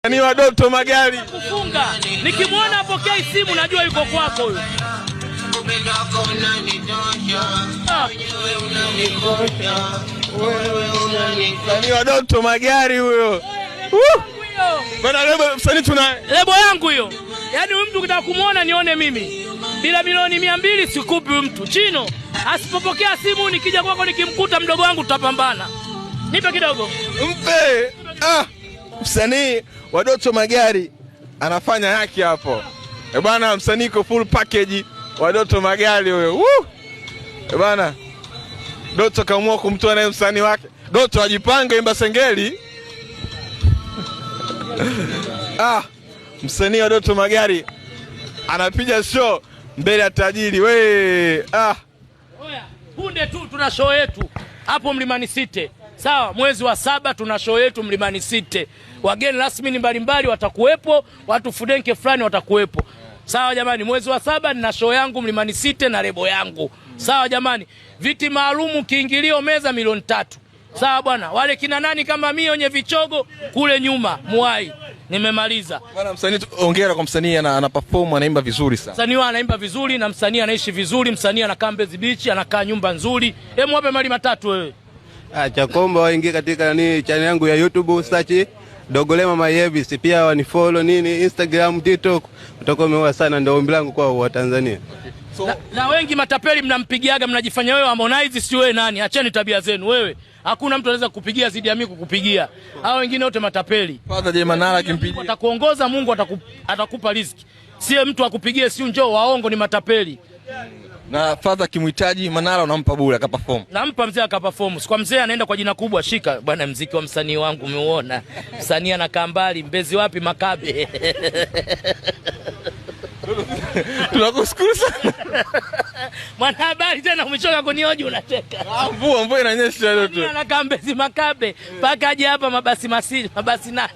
Ni wa Doto Magari. Kufunga. Nikimwona apokea simu najua yuko kwako huyo. Ni wa Doto Magari huyo. Bwana lebo msanii tuna lebo yangu hiyo. Yaani huyu mtu ukitaka kumuona nione mimi. Bila milioni 200 sikupi huyu mtu. Chino, asipopokea simu nikija kwako nikimkuta mdogo wangu tutapambana. Nipe kidogo. Mpe. Msanii wa Doto Magari anafanya haki hapo. Bwana msanii ko full package wa Doto Magari huyo. Bwana Doto kaamua kumtoa naye msanii wake. Doto ajipange imba sengeli. Msanii wa Doto Magari anapiga show mbele ya tajiri we. Oya, punde tu tuna show yetu hapo Mlimani City. Sawa, mwezi wa 7 tuna show yetu Mlimani City. Wageni rasmi mbalimbali watakuwepo, watu fudenke fulani watakuwepo. Sawa jamani, mwezi wa 7 nina show yangu Mlimani City na lebo yangu. Sawa jamani, viti maalumu kiingilio meza milioni 3. Sawa bwana, wale kina nani kama mimi wenye vichogo kule nyuma muai. Nimemaliza. Bwana msanii, hongera kwa msanii, ana perform, anaimba vizuri sana. Msanii anaimba vizuri na msanii anaishi vizuri, msanii anakaa Mbezi Beach, anakaa nyumba nzuri. Hebu wape mali matatu wewe. Chakomba waingie katika channel yangu ya YouTube search Dogolema Mayevis, pia wanifollow Instagram, TikTok. Utakuwa umeoa sana, ndio ombi langu kwa Watanzania. Na wengi matapeli mnampigiaga, mnajifanya wewe Harmonize si wewe nani? Acheni tabia zenu wewe. Hakuna mtu anaweza kukupigia zidi ya mimi kukupigia. Hao wengine wote matapeli. Father J Manara akimpigia atakuongoza, Mungu atakupa riziki. Sie mtu akupigie si njoo waongo, ni matapeli. Na Father kimhitaji Manara unampa bure akaperform. Nampa mzee akaperform. Kwa mzee anaenda kwa jina kubwa, shika bwana muziki wa msanii wangu umeona. Msanii anakaa mbali, Mbezi wapi Makabe. Tunakushukuru sana. Mwanahabari tena umechoka kunioje unacheka. Mvua inanyesha leo tu. Anakaa Mbezi Makabe mpaka aje hapa mabasi 8.